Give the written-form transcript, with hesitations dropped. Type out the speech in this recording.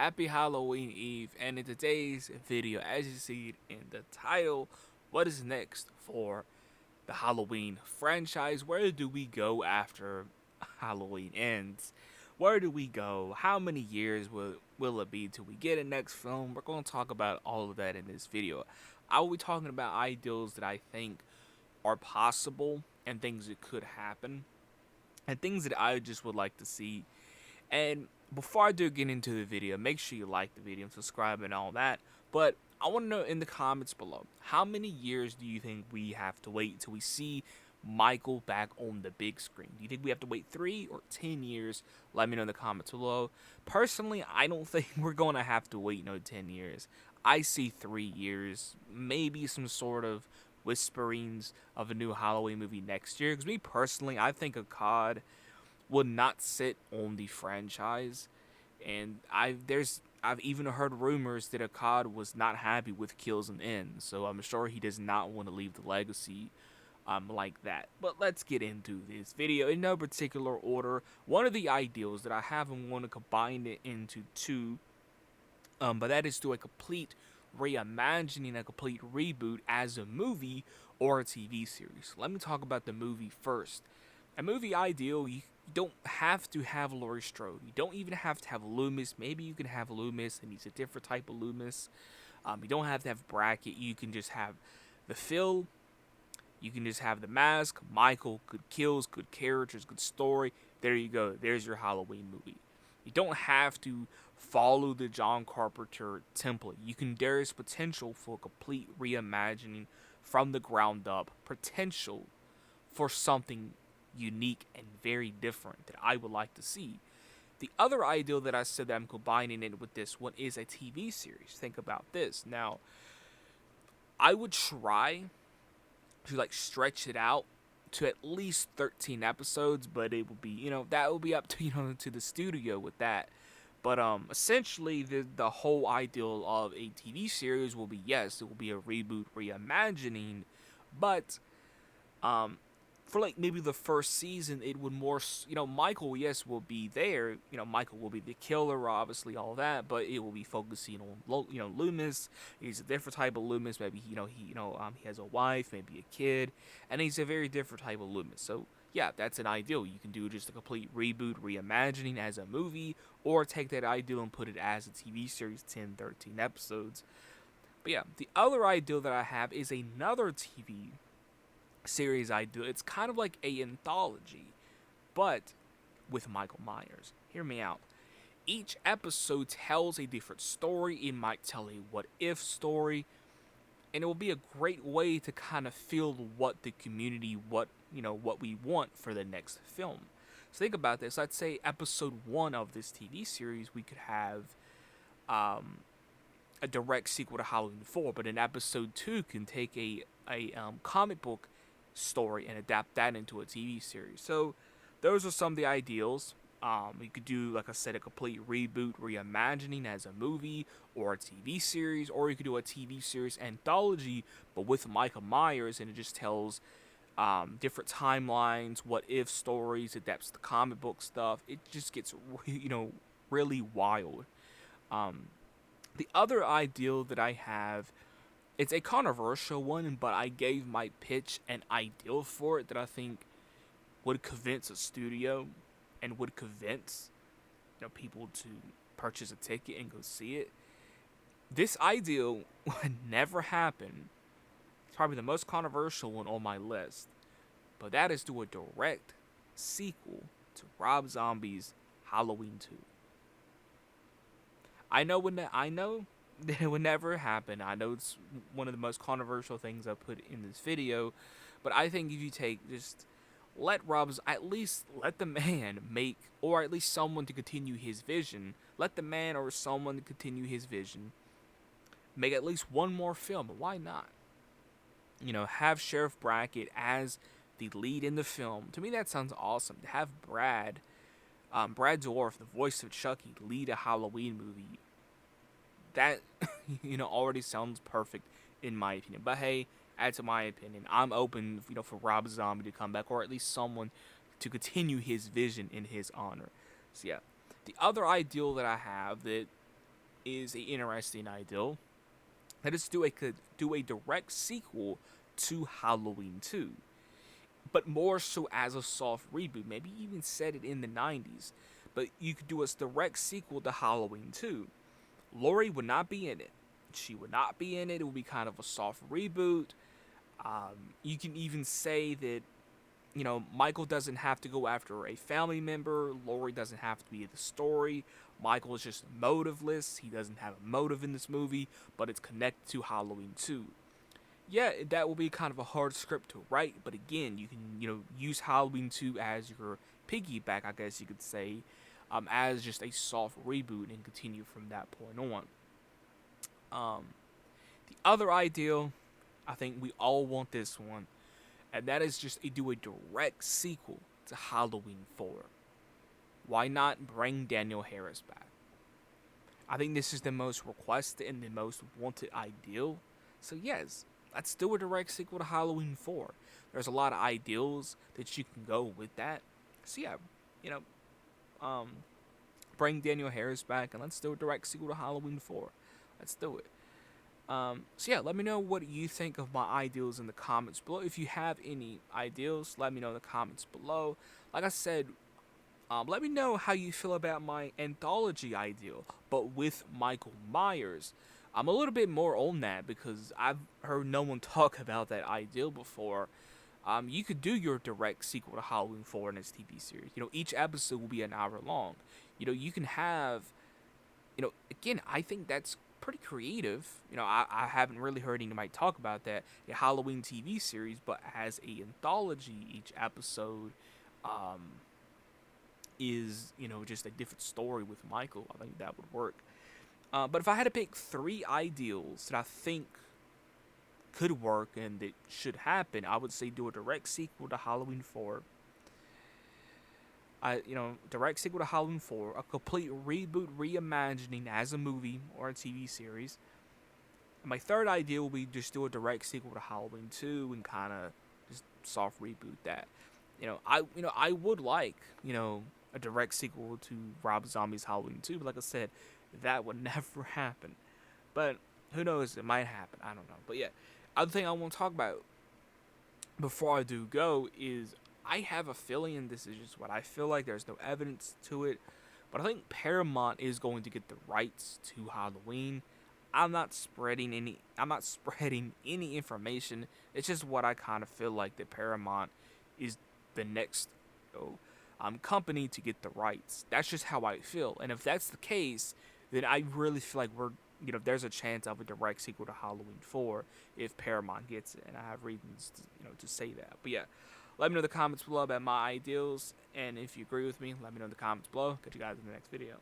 Happy Halloween Eve, and in today's video, as you see in the title, what is next for the Halloween franchise? Where do we go after Halloween ends? Where do we go? How many years will it be till we get a next film? We're going to talk about all of that in this video. I will be talking about ideals that I think are possible and things that could happen and things that I just would like to see. And before I do get into the video, make sure you like the video and subscribe and all that. But I want to know in the comments below, how many years do you think we have to wait till we see Michael back on the big screen? Do you think we have to wait 3 or 10 years? Let me know in the comments below. Personally, I don't think we're going to have to wait no 10 years. I see 3 years, maybe some sort of whisperings of a new Halloween movie next year. Because me personally, I think a COD would not sit on the franchise. And I've even heard rumors that Akkad was not happy with Kills and Ends, so I'm sure he does not want to leave the legacy like that. But let's get into this video in no particular order. One of the ideals that I have and want to combine it into two, but that is do a complete reimagining, a complete reboot as a movie or a TV series. Let me talk about the movie first. A movie ideal, you don't have to have Laurie Strode. You don't even have to have Loomis. Maybe you can have Loomis and he's a different type of Loomis. You don't have to have Brackett. You can just have the Phil. You can just have the mask. Michael, good kills, good characters, good story. There you go. There's your Halloween movie. You don't have to follow the John Carpenter template. There is potential for complete reimagining from the ground up. Potential for something unique and very different that I would like to see. The other ideal that I said that I'm combining it with this one is a TV series. Think about this. Now, I would try to stretch it out to at least 13 episodes, but it would be, that would be up to, to the studio with that. But essentially the whole ideal of a TV series will be, yes, it will be a reboot, reimagining, but for maybe the first season, it would more, Michael, yes, will be there. Michael will be the killer, obviously, all that, but it will be focusing on, Loomis. He's a different type of Loomis. Maybe, he has a wife, maybe a kid, and he's a very different type of Loomis. So, yeah, that's an ideal. You can do just a complete reboot, reimagining as a movie, or take that ideal and put it as a TV series, 10, 13 episodes. But yeah, the other ideal that I have is another TV series I do. It's kind of like a anthology, but with Michael Myers. Hear me out. Each episode tells a different story. It might tell a what if story, and it will be a great way to kind of feel what the community, what we want for the next film. So think about this. Let's say episode 1 of this TV series, we could have a direct sequel to Halloween 4, but in episode 2 can take a comic book story and adapt that into a TV series. So those are some of the ideals. You could do, like I said, a complete reboot, reimagining as a movie or a TV series, or you could do a TV series anthology, but with Michael Myers, and it just tells different timelines, what if stories, adapts the comic book stuff. It just gets, really wild. The other ideal that I have, it's a controversial one, but I gave my pitch an ideal for it that I think would convince a studio and would convince people to purchase a ticket and go see it. This ideal would never happen. It's probably the most controversial one on my list, but that is to a direct sequel to Rob Zombie's Halloween 2. I know that it would never happen. I know it's one of the most controversial things I put in this video, but I think if you at least let the man make, or at least someone to continue his vision, let the man or someone to continue his vision, make at least one more film. Why not? Have Sheriff Brackett as the lead in the film. To me, that sounds awesome. To have Brad Dourif, the voice of Chucky, lead a Halloween movie, that already sounds perfect in my opinion. But hey, add to my opinion, I'm open for Rob Zombie to come back, or at least someone to continue his vision in his honor. So yeah, the other ideal that I have that is an interesting idea. Let us do a direct sequel to Halloween 2, but more so as a soft reboot. Maybe even set it in the 90s, but you could do a direct sequel to Halloween 2. Laurie would not be in it. She would not be in it. It would be kind of a soft reboot. You can even say that, Michael doesn't have to go after a family member. Laurie doesn't have to be in the story. Michael is just motiveless. He doesn't have a motive in this movie, but it's connected to Halloween 2. Yeah, that will be kind of a hard script to write, but again, you can, use Halloween 2 as your piggyback, I guess you could say, as just a soft reboot and continue from that point on. Um, the other ideal, I think we all want this one, and that is just do a direct sequel to Halloween 4. Why not bring Danielle Harris back? I think this is the most requested and the most wanted ideal. So yes, let's do a direct sequel to Halloween 4. There's a lot of ideals that you can go with that. So yeah, you know, bring Danielle Harris back and let's do a direct sequel to Halloween 4. Let's do it. So yeah, let me know what you think of my ideals in the comments below. If you have any ideals, let me know in the comments below. Like I said, let me know how you feel about my anthology ideal, but with Michael Myers. I'm a little bit more on that because I've heard no one talk about that ideal before. You could do your direct sequel to Halloween 4 in this TV series. Each episode will be an hour long. You can have, again, I think that's pretty creative. I haven't really heard anybody talk about that. A Halloween TV series, but as a anthology, each episode, is just a different story with Michael. I think that would work. But if I had to pick 3 ideals that I think could work and that should happen, I would say do a direct sequel to Halloween 4. Direct sequel to Halloween 4, a complete reboot, reimagining as a movie or a TV series. And my third idea will be just do a direct sequel to Halloween 2 and kind of just soft reboot that. I would like, a direct sequel to Rob Zombie's Halloween 2, but like I said, that would never happen. But who knows, it might happen. I don't know. But yeah, other thing I want to talk about before I do go is I have a feeling, and this is just what I feel like, there's no evidence to it, but I think Paramount is going to get the rights to Halloween. I'm not spreading any information. It's just what I kind of feel like, that Paramount is the next company to get the rights. That's just how I feel. And if that's the case, then I really feel like there's a chance of a direct sequel to Halloween 4 if Paramount gets it, and I have reasons to say that. But yeah, let me know in the comments below about my ideals, and if you agree with me, let me know in the comments below. Catch you guys in the next video.